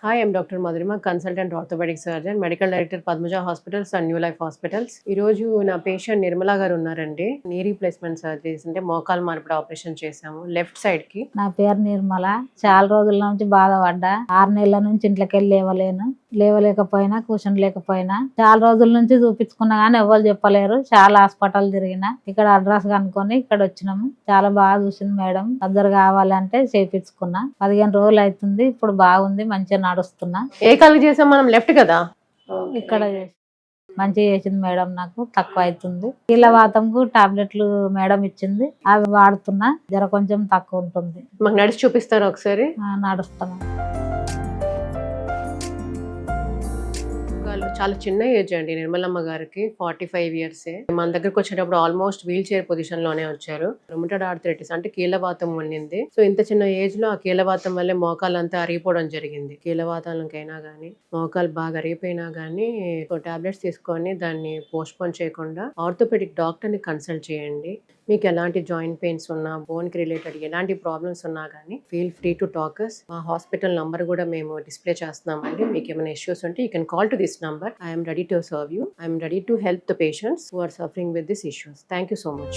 Hi, I'm Dr. Madhurima, consultant orthopedic surgeon, medical director Padmaja Hospitals and New Life Hospitals. ఈ రోజు నా patient Nirmala గారు ఉన్నారండి. Knee replacement surgeries అంటే మోకాలు మార్పిడి ఆపరేషన్ చేశాము లెఫ్ట్ సైడ్ కి. నా పేరు నిర్మల. చాలా రోజుల నుంచి బాధపడ్డా. 6 నెలల నుంచి ఇంట్లోకెళ్ళి లేవలేకపోయినా కూర్చోలేకపోయినా చాలా రోజుల నుంచి చూపించుకున్నా గానీ ఎవరు చెప్పలేరు. చాలా హాస్పిటల్ తిరిగినా. ఇక్కడ అడ్రస్ కనుక్కొని ఇక్కడ వచ్చినాము. చాలా బాగా చూసింది మేడం. సర్జరీ కావాలంటే చేయించుకున్నా. 15 రోజులు అవుతుంది. ఇప్పుడు బాగుంది, మంచిగా నడుస్తున్నా. ఏ కాలు చేసాం మనం? లెఫ్ట్ కదా. ఇక్కడ మంచిగా చేసింది మేడం. నాకు తక్కువ అవుతుంది. కీళ్ళవాతంకు టాబ్లెట్లు మేడం ఇచ్చింది, అవి వాడుతున్నా. జర కొంచెం తక్కువ ఉంటుంది. మాకు నడిచి చూపిస్తారా ఒకసారి? నడుస్తున్నా. చాలా చిన్న ఏజ్ అండి నిర్మలమ్మ గారికి, 45 years. మన దగ్గరకు వచ్చేటప్పుడు ఆల్మోస్ట్ వీల్ చైర్ పొజిషన్ లోనే వచ్చారు. రుమటైడ్ ఆర్థరైటిస్ అంటే కీళ్ళవాతం ఉండింది. సో ఇంత చిన్న ఏజ్ లో ఆ కీళ్ళవాతం వల్లే మోకాలంతా అరిగిపోవడం జరిగింది. కీళ్ళవాతాలకైనా గానీ మోకాలు బాగా అరిగిపోయినా గానీ టాబ్లెట్స్ తీసుకొని దాన్ని పోస్ట్ పోన్ చేయకుండా ఆర్థోపెడిక్ డాక్టర్ ని కన్సల్ట్ చేయండి. మీకు ఎలాంటి జాయింట్ పెయిన్స్ ఉన్నా, బోన్ కి రిలేటెడ్ ఎలాంటి ప్రాబ్లమ్స్ ఉన్నా కానీ ఫీల్ ఫ్రీ టు టాకర్స్. మా హాస్పిటల్ నంబర్ కూడా మేము డిస్ప్లే చేస్తున్నామండి. మీకు ఏమైనా ఇష్యూస్ ఉంటే you can call to this number. I am ready to serve you. I am ready to help the patients who are suffering with these issues. Thank you so much.